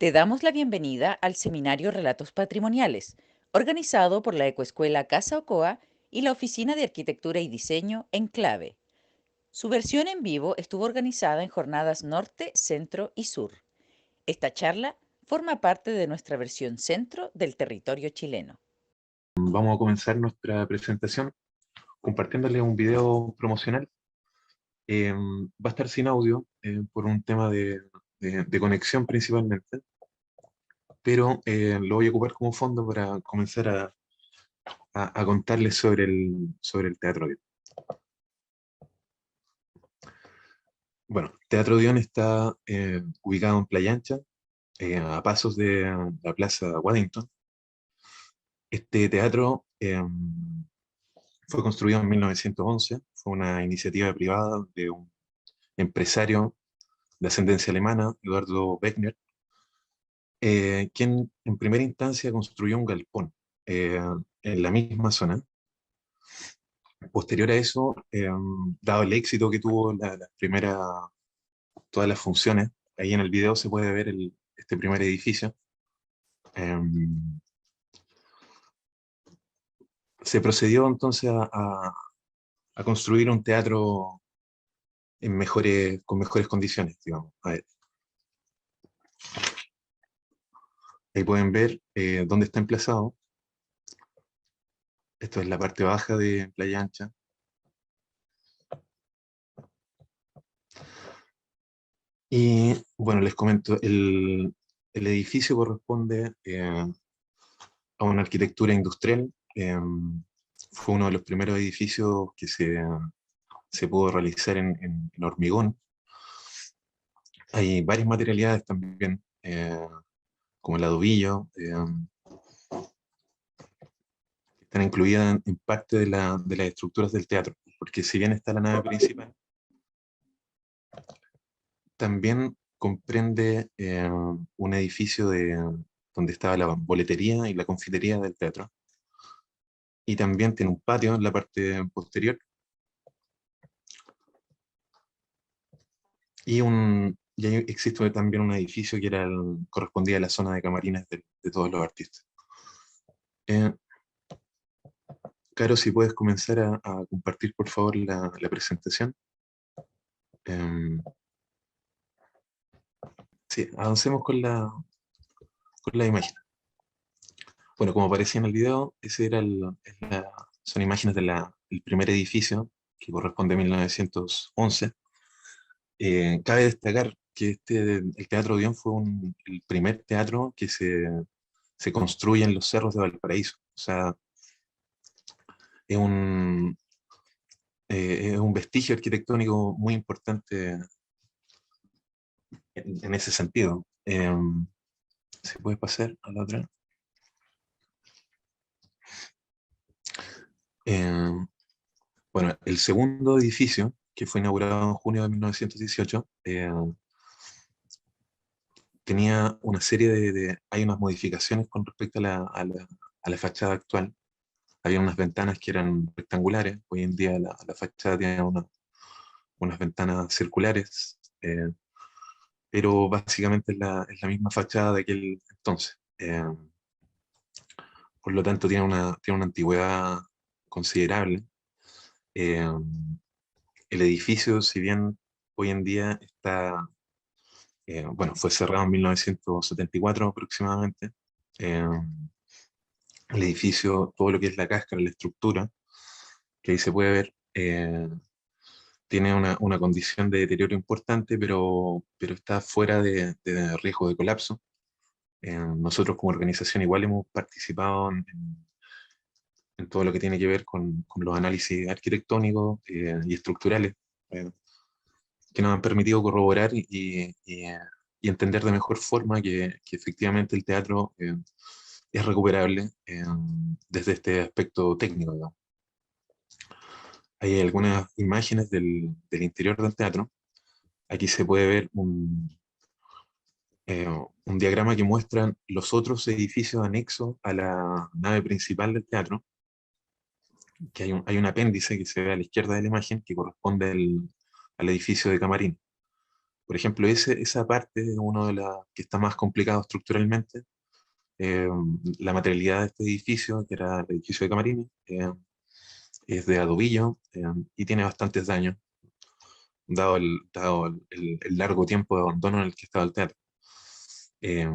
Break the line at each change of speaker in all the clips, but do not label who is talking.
Te damos la bienvenida al seminario Relatos Patrimoniales, organizado por la Ecoescuela Casa Ocoa y la Oficina de Arquitectura y Diseño Enclave. Su versión en vivo estuvo organizada en jornadas norte, centro y sur. Esta charla forma parte de nuestra versión centro del territorio chileno.
Vamos a comenzar nuestra presentación compartiéndole un video promocional. Va a estar sin audio por un tema de conexión principalmente, pero lo voy a ocupar como fondo para comenzar a contarles sobre el Teatro Dion. Bueno, Teatro Dion está ubicado en Playa Ancha, a pasos de la Plaza Waddington. Este teatro fue construido en 1911, fue una iniciativa privada de un empresario de ascendencia alemana, Eduardo Beckner, quien en primera instancia construyó un galpón eh, en la misma zona. Posterior a eso, dado el éxito que tuvo todas las funciones, ahí en el video se puede ver este primer edificio. eh, Se procedió entonces a construir un teatro con mejores condiciones, digamos. A ver, ahí pueden ver dónde está emplazado. Esto es la parte baja de Playa Ancha. Y bueno, les comento, el edificio corresponde a una arquitectura industrial. Fue uno de los primeros edificios que se pudo realizar en hormigón. Hay varias materialidades también, como el adobillo, que están incluidas en parte de las estructuras del teatro, porque si bien está la nave principal, también comprende un edificio donde estaba la boletería y la confitería del teatro. Y también tiene un patio en la parte posterior. Y ahí existe también un edificio que correspondía a la zona de camarines de todos los artistas. Eh, Caro, si puedes comenzar a compartir, por favor, la presentación. Eh, sí, avancemos con la imagen. Bueno, como aparecía en el video, son imágenes del primer edificio, que corresponde a 1911. Cabe destacar que el Teatro Dion fue el primer teatro que se construye en los cerros de Valparaíso. O sea, es es un vestigio arquitectónico muy importante en ese sentido. ¿Se puede pasar a la otra? Eh, bueno, el segundo edificio, que fue inaugurado en junio de 1918, tenía una serie hay unas modificaciones con respecto a la fachada actual. Había unas ventanas que eran rectangulares, hoy en día la fachada tiene unas ventanas circulares, pero básicamente es la misma fachada de aquel entonces. Por lo tanto, tiene una antigüedad considerable. Eh, el edificio, si bien hoy en día bueno, fue cerrado en 1974 aproximadamente, eh, el edificio, todo lo que es la cáscara, la estructura, que ahí se puede ver, tiene una condición de deterioro importante, pero está fuera de riesgo de colapso. Nosotros como organización igual hemos participado en todo lo que tiene que ver con los análisis arquitectónicos y estructurales, eh, que nos han permitido corroborar y entender de mejor forma que efectivamente el teatro es recuperable desde este aspecto técnico, digamos. Hay algunas imágenes del interior del teatro. Aquí se puede ver un diagrama que muestra los otros edificios anexos a la nave principal del teatro, que hay un apéndice que se ve a la izquierda de la imagen que corresponde al edificio de camarín. Por ejemplo, esa parte es uno de las que está más complicado estructuralmente. Eh, la materialidad de este edificio, que era el edificio de Camarines, es de adobillo y tiene bastantes daños, dado el largo tiempo de abandono en el que estaba el teatro. Eh,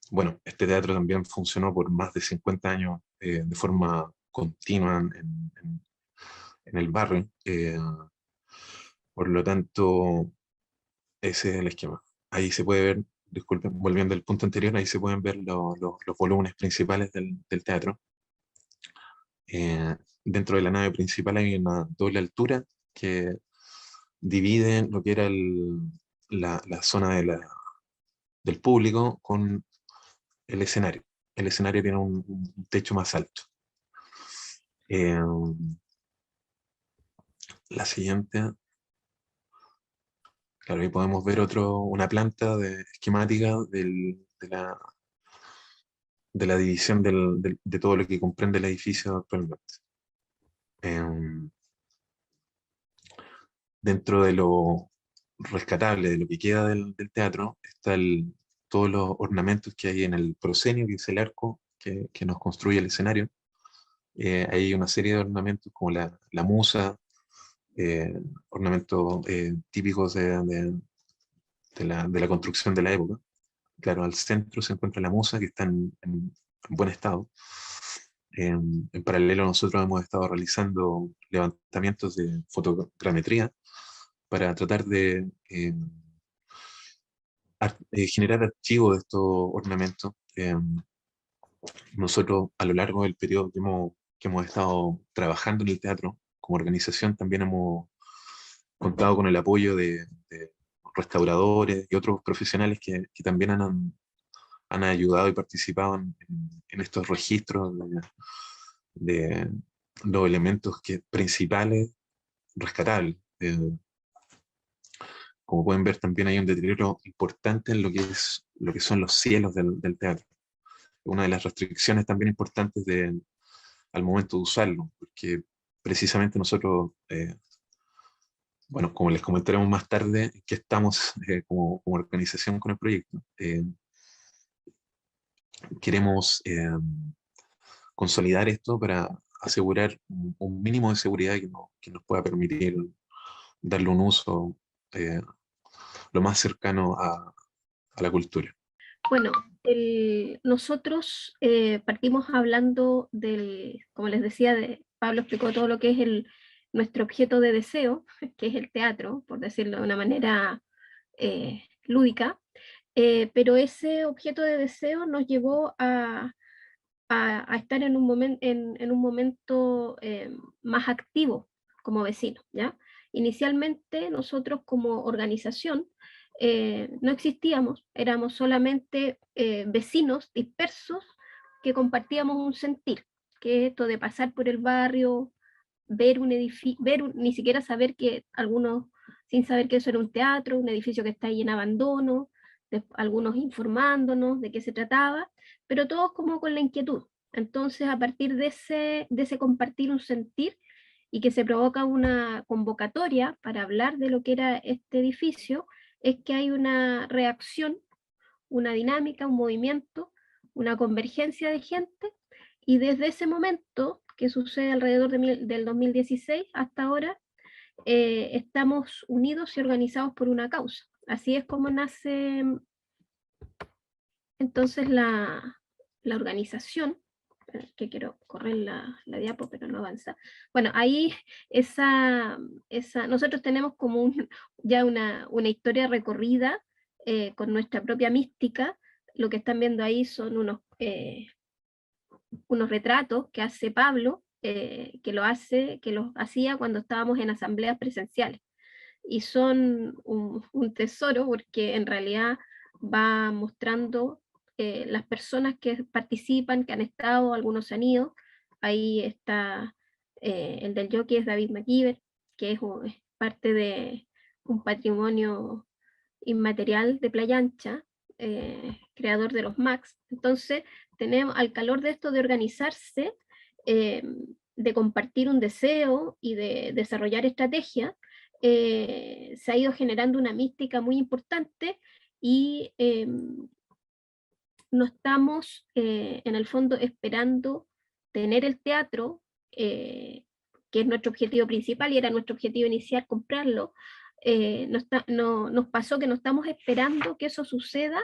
bueno, este teatro también funcionó por más de 50 años de forma continua en el barrio. Por lo tanto, ese es el esquema. Ahí se puede ver, disculpen, volviendo al punto anterior, ahí se pueden ver los volúmenes principales del teatro. Dentro de la nave principal hay una doble altura que divide lo que era la zona del público con el escenario. El escenario tiene un techo más alto. Eh, la siguiente, claro, ahí podemos ver una planta esquemática de la división de todo lo que comprende el edificio actualmente. Eh, Dentro de lo rescatable, de lo que queda del teatro, está todos los ornamentos que hay en el proscenio, que es el arco que nos construye el escenario. Hay una serie de ornamentos como la musa, ornamentos típicos de la construcción de la época. Claro, al centro se encuentra la musa, que está en buen estado. En paralelo, nosotros hemos estado realizando levantamientos de fotogrametría para tratar de generar archivos de estos ornamentos. Nosotros, a lo largo del periodo que hemos estado trabajando en el teatro, como organización, también hemos contado con el apoyo de restauradores y otros profesionales que también han ayudado y participado en estos registros de los elementos principales rescatables. Como pueden ver, también hay un deterioro importante en lo que son los cielos del teatro. Una de las restricciones también importantes al momento de usarlo, porque precisamente nosotros, bueno, como les comentaremos más tarde, que estamos como organización con el proyecto, queremos consolidar esto para asegurar un mínimo de seguridad que nos pueda permitir darle un uso lo más cercano a la cultura.
Bueno, nosotros partimos hablando como les decía, Pablo explicó todo lo que es nuestro objeto de deseo, que es el teatro, por decirlo de una manera lúdica, pero ese objeto de deseo nos llevó a estar en un momento más activo como vecino, ¿ya? Inicialmente nosotros como organización no existíamos, éramos solamente vecinos dispersos que compartíamos un sentir, que es esto de pasar por el barrio, ver un edificio, ni siquiera saber que algunos, sin saber que eso era un teatro, un edificio que está ahí en abandono, algunos informándonos de qué se trataba, pero todos como con la inquietud. Entonces, a partir de ese compartir un sentir y que se provoca una convocatoria para hablar de lo que era este edificio, es que hay una reacción, una dinámica, un movimiento, una convergencia de gente, y desde ese momento, que sucede alrededor del 2016 hasta ahora, estamos unidos y organizados por una causa. Así es como nace entonces la organización, que quiero correr la diapo, pero no avanza. Bueno, ahí nosotros tenemos como ya una historia recorrida con nuestra propia mística. Lo que están viendo ahí son unos retratos que hace Pablo, que los hacía cuando estábamos en asambleas presenciales. Y son un tesoro porque en realidad va mostrando las personas que participan, que han estado, algunos se han ido. Ahí está el del jockey, es David McKeever, que es parte de un patrimonio inmaterial de Playa Ancha, creador de los Max. Entonces, tenemos al calor de esto de organizarse, de compartir un deseo y de desarrollar estrategias, se ha ido generando una mística muy importante y no estamos en el fondo esperando tener el teatro, que es nuestro objetivo principal y era nuestro objetivo inicial comprarlo. Nos pasó que no estamos esperando que eso suceda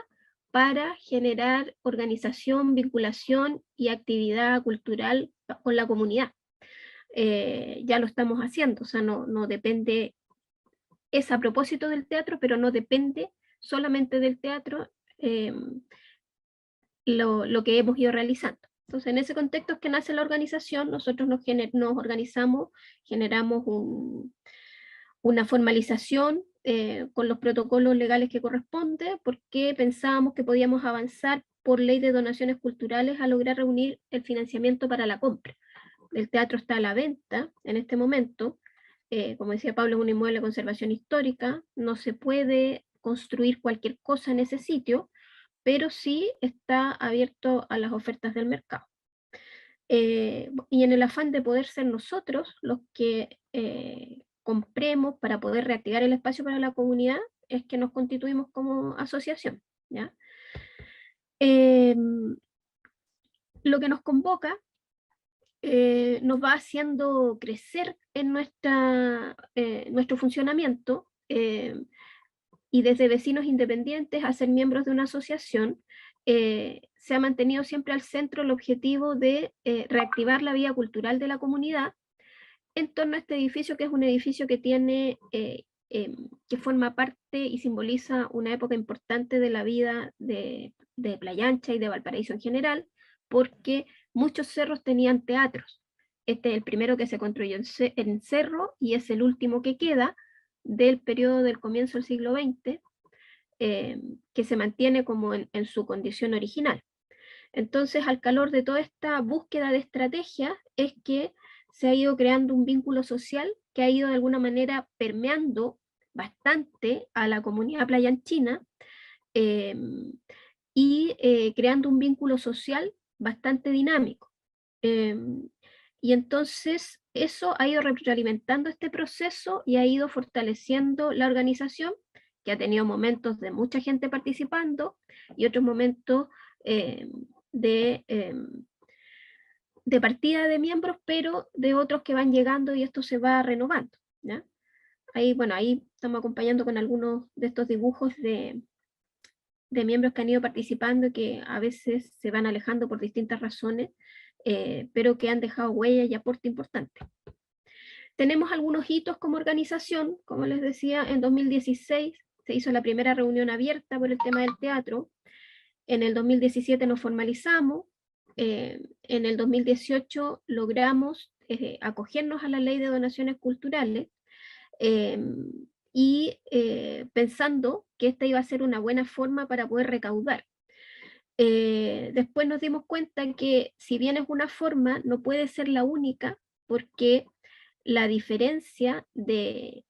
para generar organización, vinculación y actividad cultural con la comunidad. Ya lo estamos haciendo, o sea, no depende, es a propósito del teatro, pero no depende solamente del teatro lo que hemos ido realizando. Entonces, en ese contexto es que nace la organización, nosotros nos organizamos, generamos una formalización con los protocolos legales que corresponde, porque pensábamos que podíamos avanzar por ley de donaciones culturales a lograr reunir el financiamiento para la compra. El teatro está a la venta en este momento, como decía Pablo, es un inmueble de conservación histórica, no se puede construir cualquier cosa en ese sitio, pero sí está abierto a las ofertas del mercado. Y en el afán de poder ser nosotros los que compremos para poder reactivar el espacio para la comunidad, es que nos constituimos como asociación, ¿ya? Lo que nos convoca nos va haciendo crecer en nuestro funcionamiento, y desde vecinos independientes a ser miembros de una asociación, se ha mantenido siempre al centro el objetivo de reactivar la vida cultural de la comunidad en torno a este edificio, que es un edificio que tiene, que forma parte y simboliza una época importante de la vida de Playa Ancha y de Valparaíso en general, porque muchos cerros tenían teatros. Este es el primero que se construyó en cerro y es el último que queda del periodo del comienzo del siglo XX, que se mantiene como en su condición original. Entonces, al calor de toda esta búsqueda de estrategias, es que se ha ido creando un vínculo social que ha ido de alguna manera permeando bastante a la comunidad playanchina, y creando un vínculo social bastante dinámico. Y entonces eso ha ido retroalimentando este proceso y ha ido fortaleciendo la organización, que ha tenido momentos de mucha gente participando y otros momentos de, de partida de miembros, pero de otros que van llegando y esto se va renovando, ¿ya? Ahí, bueno, ahí estamos acompañando con algunos de estos dibujos de miembros que han ido participando y que a veces se van alejando por distintas razones, pero que han dejado huella y aporte importante. Tenemos algunos hitos como organización, como les decía, en 2016 se hizo la primera reunión abierta por el tema del teatro, en el 2017 nos formalizamos, en el 2018 logramos acogernos a la ley de donaciones culturales, y pensando que esta iba a ser una buena forma para poder recaudar. Después nos dimos cuenta que si bien es una forma, no puede ser la única, porque la diferencia de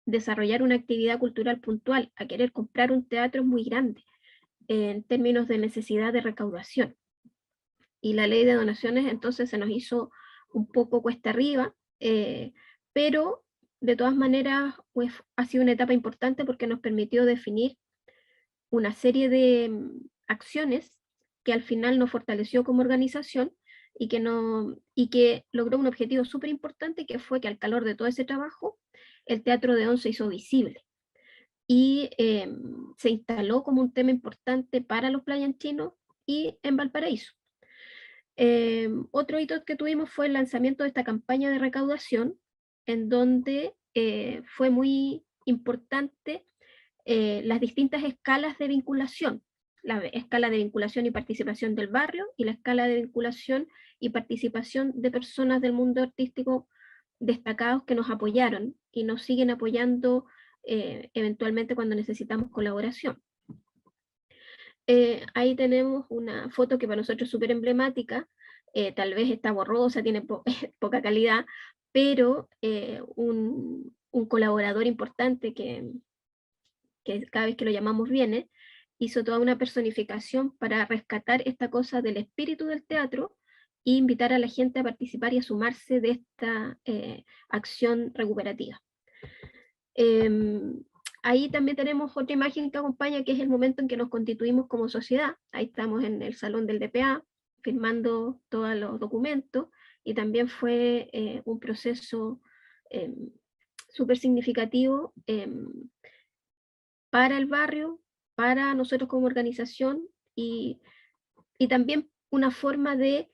desarrollar una actividad cultural puntual a querer comprar un teatro es muy grande en términos de necesidad de recaudación. Y la ley de donaciones entonces se nos hizo un poco cuesta arriba, pero de todas maneras pues, ha sido una etapa importante porque nos permitió definir una serie de acciones que al final nos fortaleció como organización y que logró un objetivo súper importante, que fue que al calor de todo ese trabajo, el Teatro de Once se hizo visible y se instaló como un tema importante para los playanchinos y en Valparaíso. Otro hito que tuvimos fue el lanzamiento de esta campaña de recaudación, en donde fue muy importante las distintas escalas de vinculación, la escala de vinculación y participación del barrio y la escala de vinculación y participación de personas del mundo artístico destacados que nos apoyaron y nos siguen apoyando eventualmente cuando necesitamos colaboración. Ahí tenemos una foto que para nosotros es súper emblemática, tal vez está borrosa, tiene poca calidad, pero un colaborador importante que cada vez que lo llamamos viene, hizo toda una personificación para rescatar esta cosa del espíritu del teatro e invitar a la gente a participar y a sumarse de esta acción recuperativa. Ahí también tenemos otra imagen que acompaña, que es el momento en que nos constituimos como sociedad. Ahí estamos en el salón del DPA, firmando todos los documentos, y también fue un proceso súper significativo para el barrio, para nosotros como organización, y también una forma de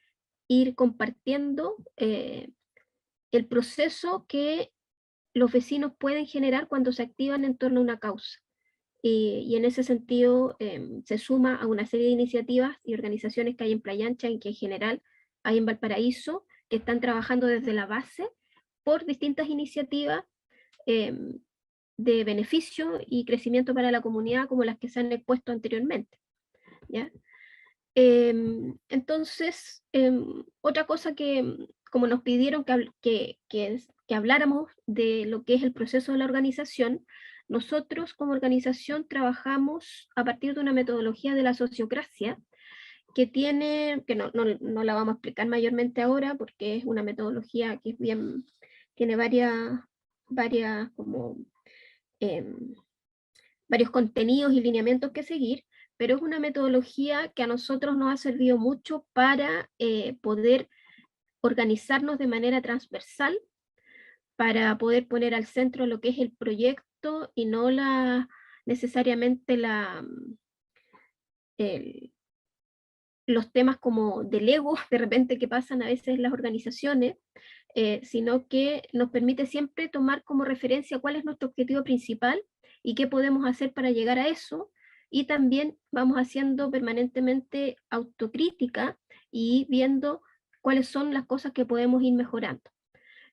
ir compartiendo el proceso que los vecinos pueden generar cuando se activan en torno a una causa. Y en ese sentido se suma a una serie de iniciativas y organizaciones que hay en Playa Ancha y que en general hay en Valparaíso, que están trabajando desde la base por distintas iniciativas de beneficio y crecimiento para la comunidad, como las que se han expuesto anteriormente, ¿ya? Entonces, otra cosa que, como nos pidieron que habláramos de lo que es el proceso de la organización, nosotros como organización trabajamos a partir de una metodología de la sociocracia que tiene, que no la vamos a explicar mayormente ahora porque es una metodología que es bien, tiene varias como varios contenidos y lineamientos que seguir, pero es una metodología que a nosotros nos ha servido mucho para poder organizarnos de manera transversal, para poder poner al centro lo que es el proyecto y no necesariamente los temas como del ego, de repente que pasan a veces en las organizaciones, sino que nos permite siempre tomar como referencia cuál es nuestro objetivo principal y qué podemos hacer para llegar a eso, y también vamos haciendo permanentemente autocrítica y viendo cuáles son las cosas que podemos ir mejorando.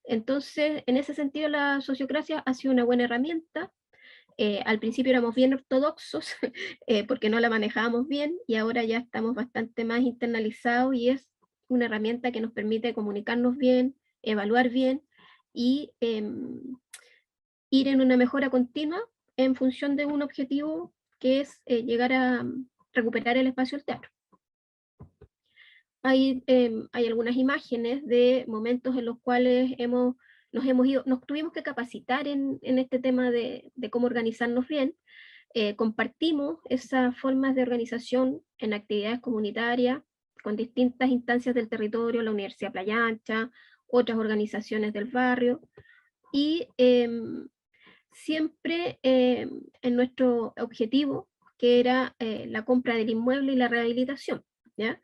Entonces, en ese sentido, la sociocracia ha sido una buena herramienta. Al principio éramos bien ortodoxos porque no la manejábamos bien, y ahora ya estamos bastante más internalizados y es una herramienta que nos permite comunicarnos bien, evaluar bien y ir en una mejora continua en función de un objetivo que es llegar a recuperar el espacio del teatro. Hay algunas imágenes de momentos en los cuales nos tuvimos que capacitar en este tema de cómo organizarnos bien. Compartimos esas formas de organización en actividades comunitarias con distintas instancias del territorio, la Universidad Playa Ancha, otras organizaciones del barrio, y siempre en nuestro objetivo, que era la compra del inmueble y la rehabilitación, ¿ya?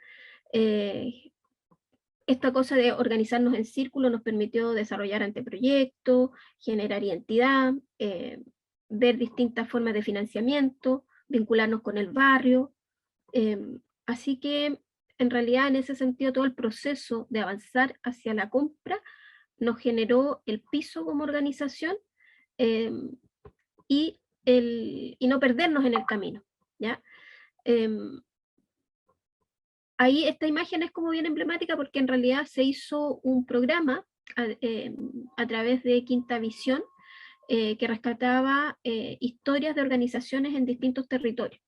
Esta cosa de organizarnos en círculo nos permitió desarrollar anteproyectos, generar identidad, ver distintas formas de financiamiento, vincularnos con el barrio. Así que en realidad en ese sentido todo el proceso de avanzar hacia la compra nos generó el piso como organización, eh, y no perdernos en el camino, ¿ya? Ahí esta imagen es como bien emblemática porque en realidad se hizo un programa a través de Quinta Visión que rescataba historias de organizaciones en distintos territorios.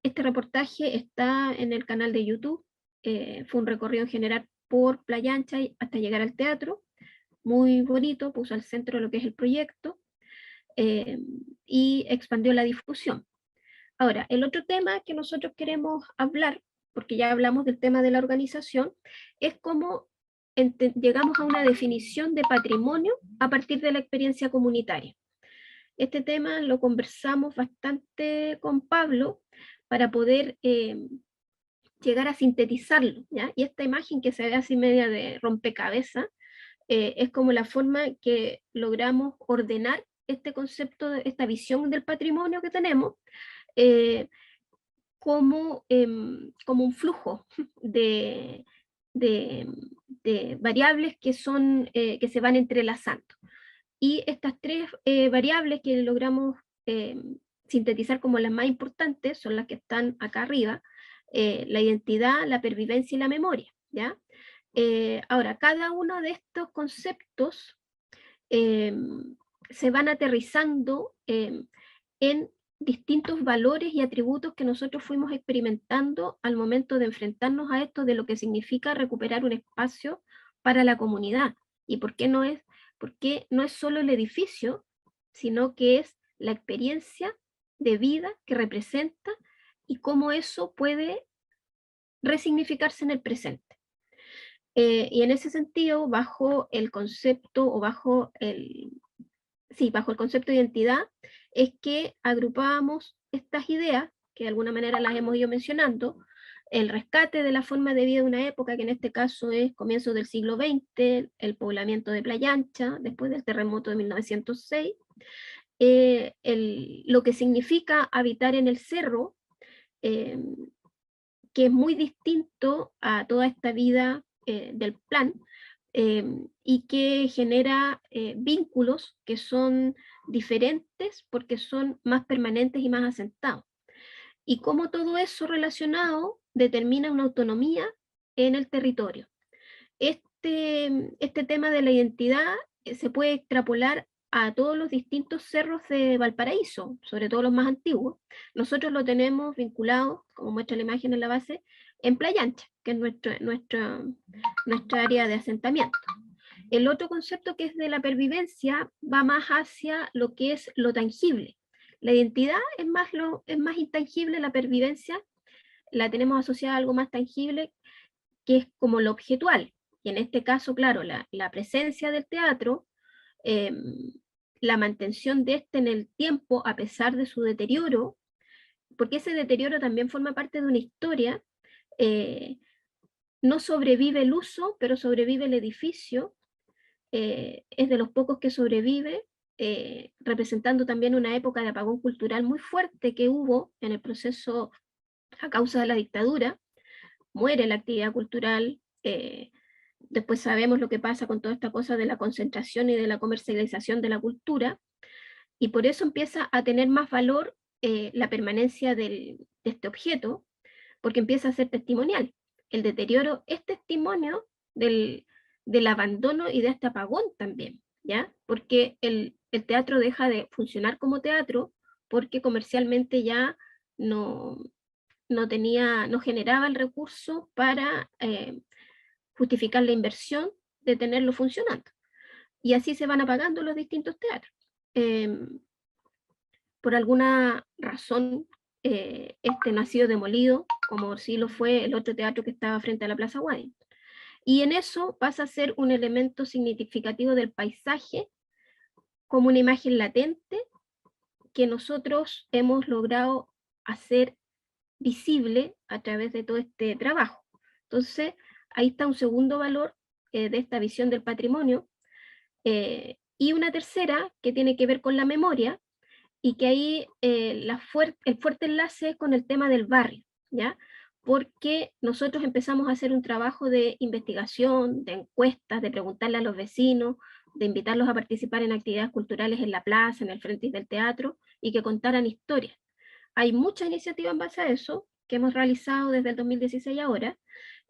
Este reportaje está en el canal de YouTube, fue un recorrido en general por Playa Ancha hasta llegar al teatro, muy bonito, puso al centro lo que es el proyecto y expandió la difusión. Ahora, el otro tema que nosotros queremos hablar, porque ya hablamos del tema de la organización, es cómo llegamos a una definición de patrimonio a partir de la experiencia comunitaria. Este tema lo conversamos bastante con Pablo para poder llegar a sintetizarlo, ¿ya? Y esta imagen que se ve así media de rompecabezas, es como la forma que logramos ordenar este concepto, esta visión del patrimonio que tenemos, eh, como un flujo de, de, de variables que que se van entrelazando. Y estas tres variables que logramos sintetizar como las más importantes son las que están acá arriba: la identidad, la pervivencia y la memoria, ¿ya? Ahora, cada uno de estos conceptos se van aterrizando en distintos valores y atributos que nosotros fuimos experimentando al momento de enfrentarnos a esto de lo que significa recuperar un espacio para la comunidad. ¿Y por qué no es solo el edificio, sino que es la experiencia de vida que representa y cómo eso puede resignificarse en el presente. Y en ese sentido, bajo el concepto o bajo el concepto de identidad, es que agrupábamos estas ideas, que de alguna manera las hemos ido mencionando, el rescate de la forma de vida de una época, que en este caso es comienzos del siglo XX, el poblamiento de Playa Ancha, después del terremoto de 1906, lo que significa habitar en el cerro, eh, que es muy distinto a toda esta vida del plan, y que genera vínculos que son diferentes porque son más permanentes y más asentados. Y cómo todo eso relacionado determina una autonomía en el territorio. Este tema de la identidad se puede extrapolar a todos los distintos cerros de Valparaíso, sobre todo los más antiguos. Nosotros lo tenemos vinculado, como muestra la imagen en la base, en Playa Ancha, que es nuestra área de asentamiento. El otro concepto, que es de la pervivencia, va más hacia lo que es lo tangible. La identidad es más intangible, la pervivencia la tenemos asociada a algo más tangible, que es como lo objetual. Y en este caso, claro, la presencia del teatro, eh, la mantención de este en el tiempo a pesar de su deterioro, porque ese deterioro también forma parte de una historia. No sobrevive el uso, pero sobrevive el edificio. Es de los pocos que sobrevive, representando también una época de apagón cultural muy fuerte que hubo en el proceso a causa de la dictadura. Muere la actividad cultural. Después sabemos lo que pasa con toda esta cosa de la concentración y de la comercialización de la cultura, y por eso empieza a tener más valor la permanencia de este objeto, porque empieza a ser testimonial. El deterioro es testimonio del abandono y de este apagón también, ¿ya? Porque el teatro deja de funcionar como teatro porque comercialmente ya no, no generaba el recurso para justificar la inversión de tenerlo funcionando. Y así se van apagando los distintos teatros. Por alguna razón, este no ha sido demolido, como sí lo fue el otro teatro que estaba frente a la Plaza Waddington. Y en eso pasa a ser un elemento significativo del paisaje, como una imagen latente que nosotros hemos logrado hacer visible a través de todo este trabajo. Entonces, ahí está un segundo valor de esta visión del patrimonio, y una tercera que tiene que ver con la memoria, y que ahí el fuerte enlace es con el tema del barrio, ¿ya? Porque nosotros empezamos a hacer un trabajo de investigación, de encuestas, de preguntarle a los vecinos, de invitarlos a participar en actividades culturales en la plaza, en el frente del teatro, y que contaran historias. Hay mucha iniciativa en base a eso que hemos realizado desde el 2016 ahora,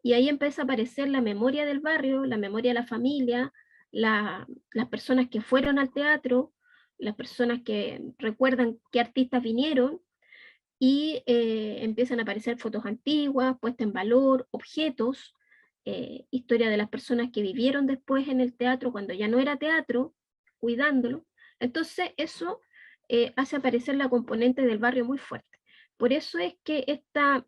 y ahí empieza a aparecer la memoria del barrio, la memoria de la familia, las personas que fueron al teatro, las personas que recuerdan qué artistas vinieron, y empiezan a aparecer fotos antiguas, puestas en valor, objetos, historia de las personas que vivieron después en el teatro cuando ya no era teatro, cuidándolo. Entonces eso hace aparecer la componente del barrio muy fuerte. Por eso es que esta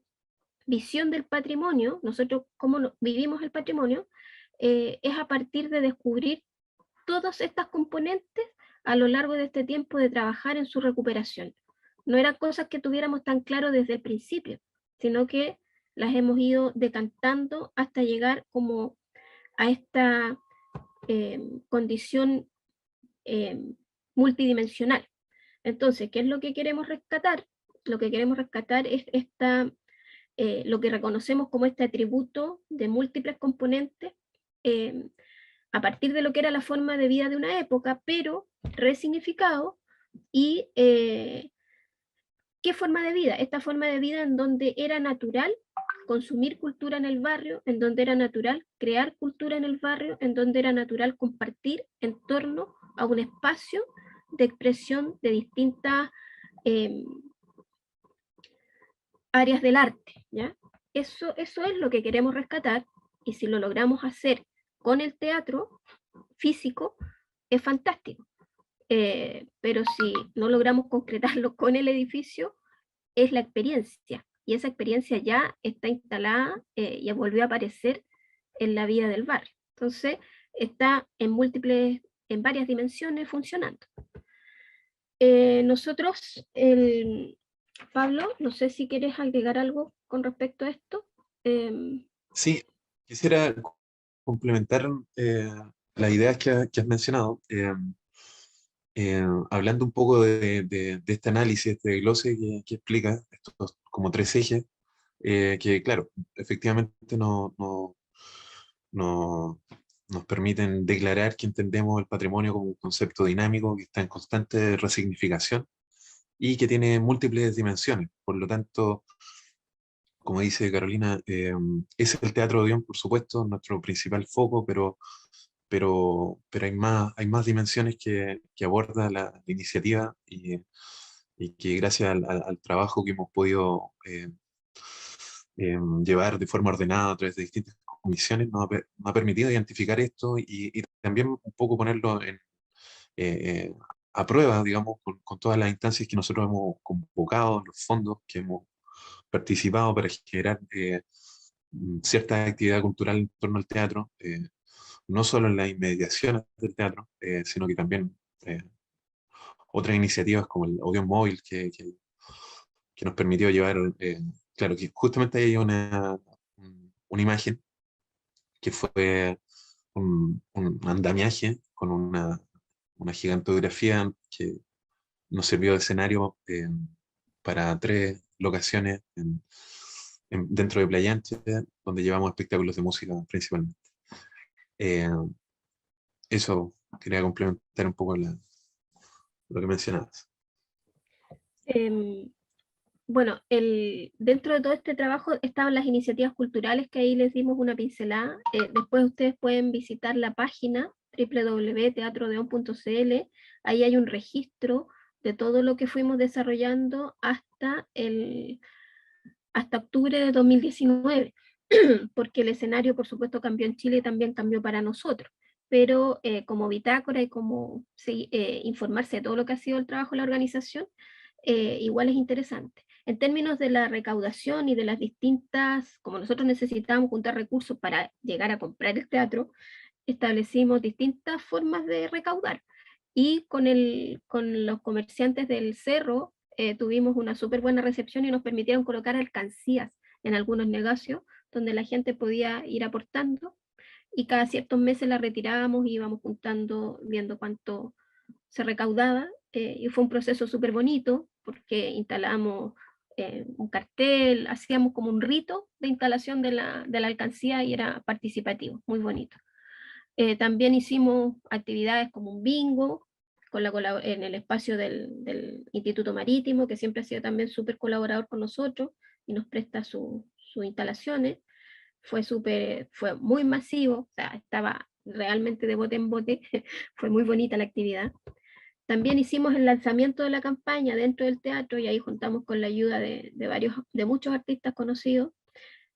visión del patrimonio, nosotros cómo vivimos el patrimonio, es a partir de descubrir todas estas componentes a lo largo de este tiempo de trabajar en su recuperación. No eran cosas que tuviéramos tan claro desde el principio, sino que las hemos ido decantando hasta llegar como a esta condición eh, multidimensional. Entonces, ¿qué es lo que queremos rescatar? Lo que queremos rescatar es lo que reconocemos como este atributo de múltiples componentes, a partir de lo que era la forma de vida de una época, pero resignificado. Y ¿qué forma de vida? Esta forma de vida en donde era natural consumir cultura en el barrio, en donde era natural crear cultura en el barrio, en donde era natural compartir en torno a un espacio de expresión de distintas eh, áreas del arte, ¿ya? Eso es lo que queremos rescatar, y si lo logramos hacer con el teatro físico, es fantástico. pero si no logramos concretarlo con el edificio, es la experiencia, y esa experiencia ya está instalada, ya volvió a aparecer en la vida del barrio. Entonces, está en varias dimensiones funcionando. Nosotros, Pablo, no sé si quieres agregar algo con respecto a esto.
Sí, quisiera complementar las ideas que has mencionado, hablando un poco de este análisis, este glosario que explica estos como tres ejes, que claro, efectivamente no- nos permiten declarar que entendemos el patrimonio como un concepto dinámico que está en constante resignificación y que tiene múltiples dimensiones. Por lo tanto, como dice Carolina, es el Teatro Odeón, por supuesto, nuestro principal foco, pero hay más dimensiones que aborda la iniciativa y que gracias al trabajo que hemos podido llevar de forma ordenada a través de distintas comisiones, nos ha permitido identificar esto y también un poco ponerlo eh, a prueba, digamos, con todas las instancias que nosotros hemos convocado, los fondos que hemos participado para generar cierta actividad cultural en torno al teatro, no solo en las inmediaciones del teatro, sino que también otras iniciativas como el Audio Móvil que nos permitió llevar, claro, que justamente hay una imagen que fue un andamiaje con una gigantografía que nos sirvió de escenario para tres locaciones dentro de Playa Ancha, donde llevamos espectáculos de música principalmente. Eh, Eso quería complementar un poco lo que mencionabas.
em, bueno, dentro de todo este trabajo estaban las iniciativas culturales, que ahí les dimos una pincelada. Después ustedes pueden visitar la página www.teatrodeon.cl. Ahí hay un registro de todo lo que fuimos desarrollando hasta octubre de 2019, porque el escenario, por supuesto, cambió en Chile y también cambió para nosotros. Pero como bitácora y como sí, informarse de todo lo que ha sido el trabajo de la organización, igual es interesante. En términos de la recaudación y de las distintas, como nosotros necesitábamos juntar recursos para llegar a comprar el teatro, establecimos distintas formas de recaudar. Y con los comerciantes del cerro tuvimos una súper buena recepción y nos permitieron colocar alcancías en algunos negocios donde la gente podía ir aportando, y cada ciertos meses la retirábamos y íbamos juntando, viendo cuánto se recaudaba, y fue un proceso súper bonito porque instalamos un cartel, hacíamos como un rito de instalación de la alcancía y era participativo, muy bonito. También hicimos actividades como un bingo en el espacio del Instituto Marítimo, que siempre ha sido también súper colaborador con nosotros y nos presta sus instalaciones. Fue muy masivo, o sea, estaba realmente de bote en bote, fue muy bonita la actividad. También hicimos el lanzamiento de la campaña dentro del teatro y ahí juntamos con la ayuda de muchos artistas conocidos.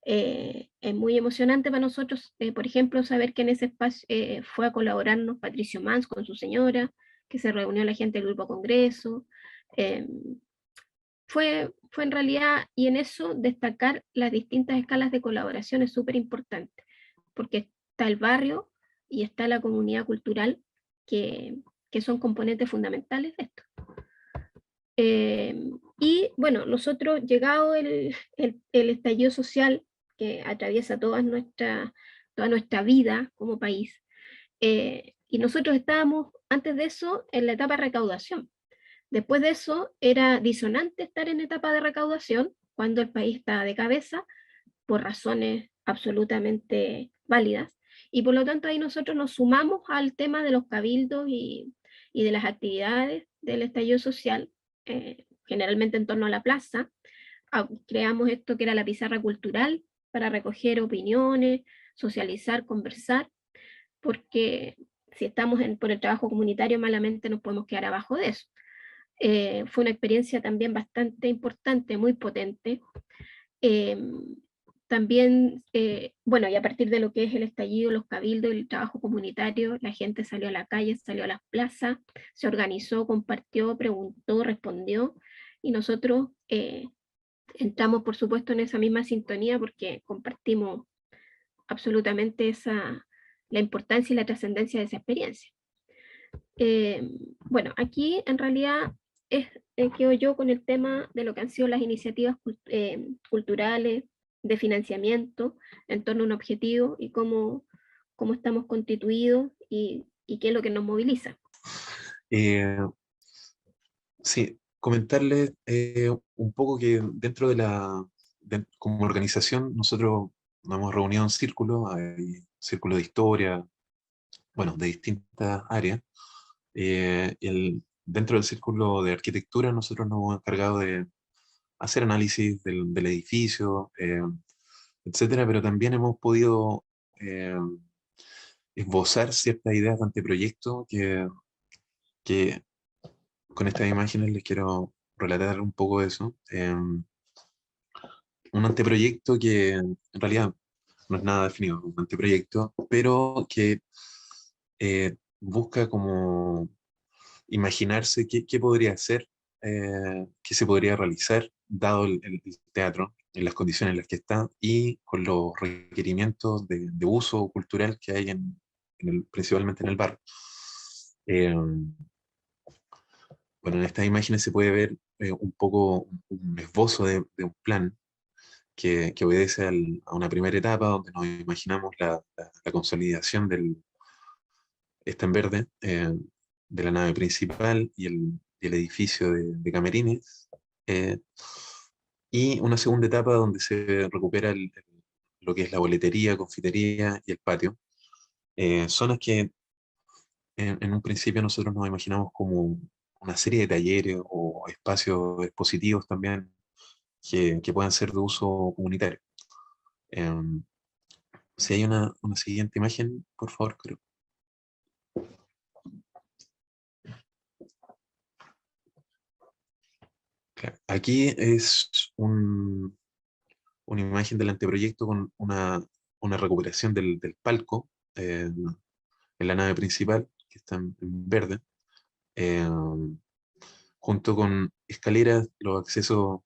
Es muy emocionante para nosotros, por ejemplo, saber que en ese espacio fue a colaborarnos Patricio Mans con su señora, que se reunió la gente del Grupo Congreso. Eh, fue en realidad, y en eso destacar las distintas escalas de colaboración es súper importante, porque está el barrio y está la comunidad cultural, que son componentes fundamentales de esto. Y bueno, nosotros, llegado el estallido social que atraviesa toda nuestra vida como país, y nosotros estábamos antes de eso en la etapa de recaudación. Después de eso era disonante estar en etapa de recaudación cuando el país estaba de cabeza por razones absolutamente válidas, y por lo tanto ahí nosotros nos sumamos al tema de los cabildos y de las actividades del estallido social, generalmente en torno a la plaza. Creamos esto que era la pizarra cultural para recoger opiniones, socializar, conversar, porque si estamos por el trabajo comunitario, malamente nos podemos quedar abajo de eso. Fue una experiencia también bastante importante, muy potente. Eh, también, bueno, y a partir de lo que es el estallido, los cabildos, el trabajo comunitario, la gente salió a la calle, salió a las plazas, se organizó, compartió, preguntó, respondió, y nosotros entramos, por supuesto, en esa misma sintonía porque compartimos absolutamente la importancia y la trascendencia de esa experiencia. Bueno, aquí en realidad quedo yo con el tema de lo que han sido las iniciativas culturales de financiamiento en torno a un objetivo y cómo estamos constituidos y qué es lo que nos moviliza.
Eh, sí, comentarles un poco que dentro como organización, nosotros nos hemos reunido en círculos, hay círculos de historia, bueno, de distintas áreas. Dentro del círculo de arquitectura, nosotros nos hemos encargado de hacer análisis del edificio, etcétera, pero también hemos podido eh, esbozar ciertas ideas de anteproyecto que con estas imágenes les quiero relatar un poco de eso. Un anteproyecto que en realidad no es nada definido, un anteproyecto, pero que busca como imaginarse qué podría ser, qué se podría realizar, dado el teatro, en las condiciones en las que está y con los requerimientos de uso cultural que hay principalmente en el barrio. Eh, bueno, en estas imágenes se puede ver un poco un esbozo de un plan que obedece a una primera etapa donde nos imaginamos la consolidación está en verde, de la nave principal y el edificio de camerines. eh, y una segunda etapa donde se recupera lo que es la boletería, confitería y el patio. Zonas que en un principio nosotros nos imaginamos como una serie de talleres o espacios expositivos también que puedan ser de uso comunitario. Em, si hay una siguiente imagen, por favor, creo. Claro. Aquí es una imagen del anteproyecto con una recuperación del palco en la nave principal, que está en verde, eh, junto con escaleras, los accesos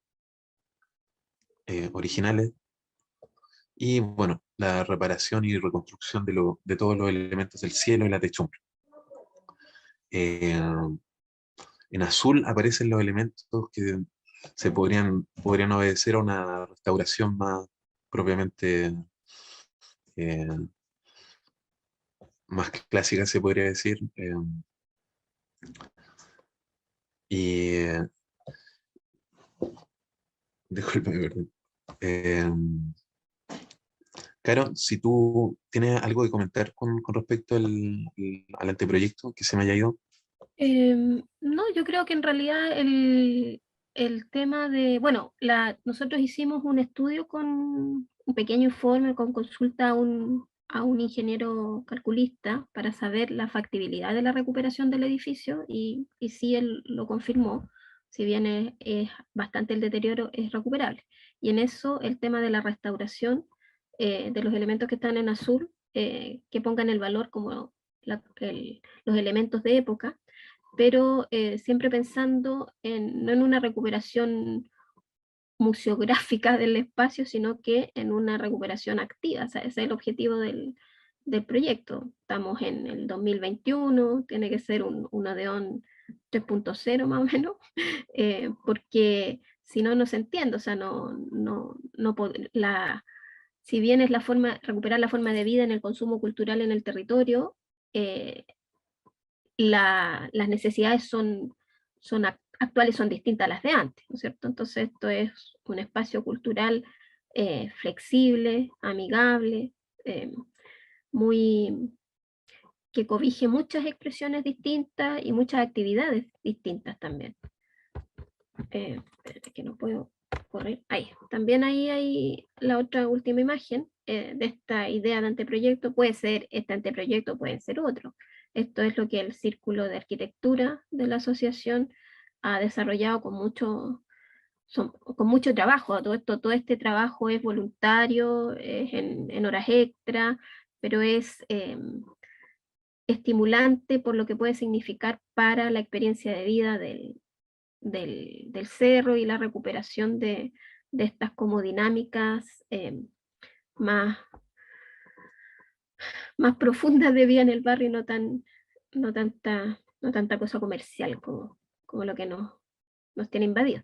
originales, y bueno, la reparación y reconstrucción de todos los elementos del cielo y la techumbre. Eh, en azul aparecen los elementos que podrían obedecer a una restauración más propiamente eh, más clásica, se podría decir. Y discúlpeme, perdón. Eh, Caro, si tú tienes algo que comentar con respecto al anteproyecto que se me haya ido.
No, yo creo que en realidad el tema de, bueno, nosotros hicimos un estudio con un pequeño informe, con consulta a un ingeniero calculista para saber la factibilidad de la recuperación del edificio y sí él lo confirmó, si bien es bastante el deterioro, es recuperable. Y en eso el tema de la restauración de los elementos que están en azul, que pongan el valor como los elementos de época, pero siempre pensando no en una recuperación museográfica del espacio, sino que en una recuperación activa. O sea, ese es el objetivo del proyecto. Estamos en el 2021, tiene que ser un Odeón 3.0 más o menos, porque si no, no se entiende. O sea, si bien es recuperar la forma de vida en el consumo cultural en el territorio, eh, las necesidades actuales son distintas a las de antes, ¿no es cierto? Entonces esto es un espacio cultural flexible, amigable, eh, muy que cobije muchas expresiones distintas y muchas actividades distintas también. Espérate que no puedo correr. Ahí. También ahí hay la otra última imagen de esta idea de anteproyecto. Puede ser este anteproyecto, puede ser otro. Esto es lo que el Círculo de Arquitectura de la asociación ha desarrollado con con mucho trabajo. Todo este trabajo es voluntario, es en horas extra, pero es estimulante por lo que puede significar para la experiencia de vida del cerro y la recuperación de estas como dinámicas más, más profundas de vida en el barrio y no tanta cosa comercial como lo que nos tiene invadido.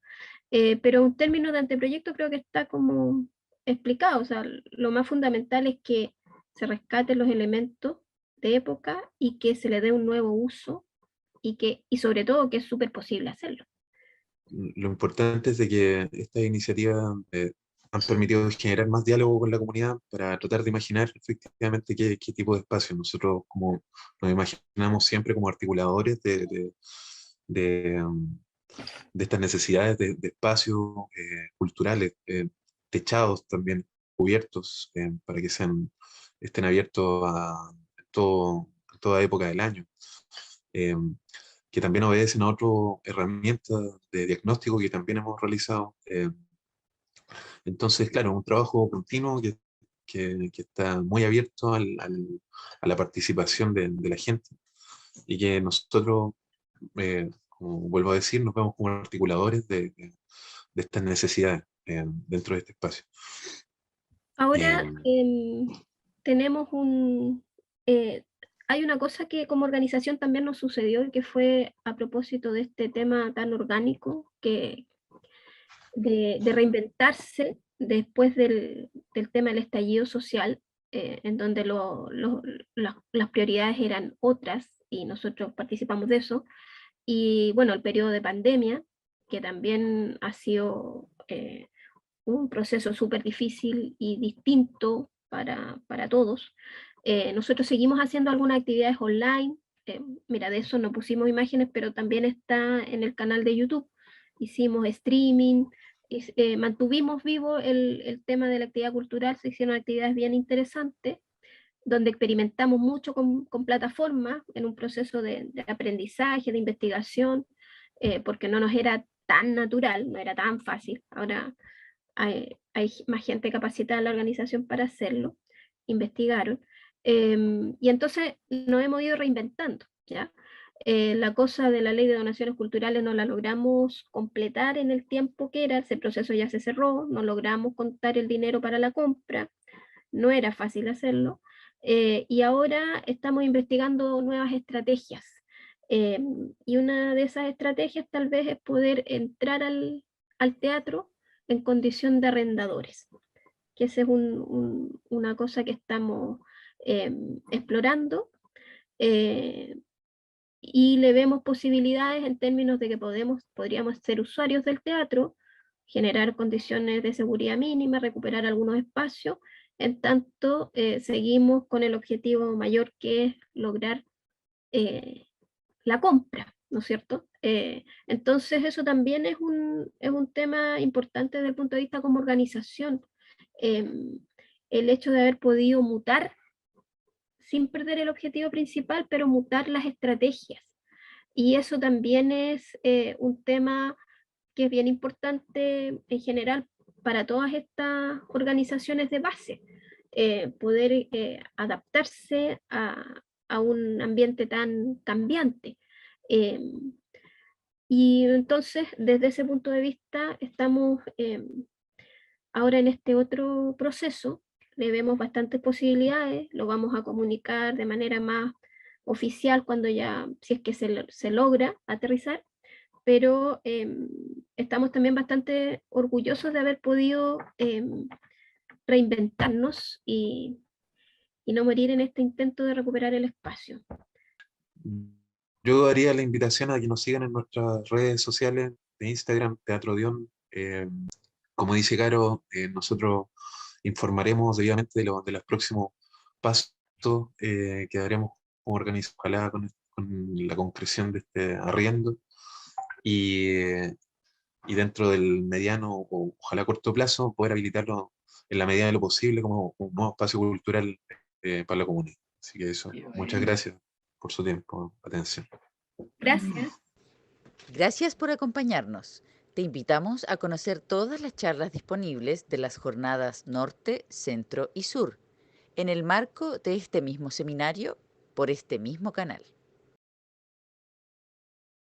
Pero un término de anteproyecto creo que está como explicado. O sea, lo más fundamental es que se rescaten los elementos de época y que se le dé un nuevo uso y sobre todo que es súper posible hacerlo.
Lo importante es de que estas iniciativas han permitido generar más diálogo con la comunidad para tratar de imaginar efectivamente qué tipo de espacio. Nosotros como nos imaginamos siempre como articuladores de, um, de estas necesidades de espacios culturales, techados también, cubiertos, para que estén abiertos a toda época del año. Eh, que también obedecen a otras herramientas de diagnóstico que también hemos realizado. Entonces, claro, un trabajo continuo que está muy abierto a la participación de la gente y que nosotros, como vuelvo a decir, nos vemos como articuladores de estas necesidades dentro de este espacio.
Ahora
Eh,
tenemos hay una cosa que como organización también nos sucedió y que fue a propósito de este tema tan orgánico de reinventarse después del tema del estallido social, en donde las prioridades eran otras y nosotros participamos de eso. Y bueno, el periodo de pandemia, que también ha sido un proceso súper difícil y distinto para todos. Nosotros seguimos haciendo algunas actividades online. Mira, de eso no pusimos imágenes, pero también está en el canal de YouTube. Hicimos streaming, mantuvimos vivo el tema de la actividad cultural, se hicieron actividades bien interesantes, donde experimentamos mucho con plataformas en un proceso de aprendizaje, de investigación, porque no nos era tan natural, no era tan fácil. Ahora hay más gente capacitada en la organización para hacerlo, investigaron, y entonces nos hemos ido reinventando, ¿ya? La cosa de la ley de donaciones culturales no la logramos completar en el tiempo que era, ese proceso ya se cerró, no logramos contar el dinero para la compra, no era fácil hacerlo, y ahora estamos investigando nuevas estrategias. Y una de esas estrategias tal vez es poder entrar al teatro en condición de arrendadores, que esa es una cosa que estamos explorando, eh, y le vemos posibilidades en términos de que podríamos ser usuarios del teatro, generar condiciones de seguridad mínima, recuperar algunos espacios, en tanto seguimos con el objetivo mayor que es lograr la compra, ¿no es cierto? Entonces eso también es un tema importante desde el punto de vista como organización. El hecho de haber podido mutar sin perder el objetivo principal, pero mutar las estrategias. Y eso también es un tema que es bien importante en general para todas estas organizaciones de base, poder adaptarse a un ambiente tan cambiante. Eh, y entonces, desde ese punto de vista, estamos ahora en este otro proceso, le vemos bastantes posibilidades, lo vamos a comunicar de manera más oficial cuando ya, si es que se logra aterrizar, pero estamos también bastante orgullosos de haber podido reinventarnos y no morir en este intento de recuperar el espacio.
yo haría la invitación a que nos sigan en nuestras redes sociales de Instagram, Teatro Dion. Como dice Caro, nosotros informaremos debidamente de los próximos pasos que daremos como organización, ojalá con la concreción de este arriendo y dentro del mediano o ojalá corto plazo poder habilitarlo en la medida de lo posible como un nuevo espacio cultural para la comunidad. Así que eso, muchas gracias por su tiempo, atención.
Gracias.
Gracias por acompañarnos. Te invitamos a conocer todas las charlas disponibles de las jornadas Norte, Centro y Sur en el marco de este mismo seminario por este mismo canal.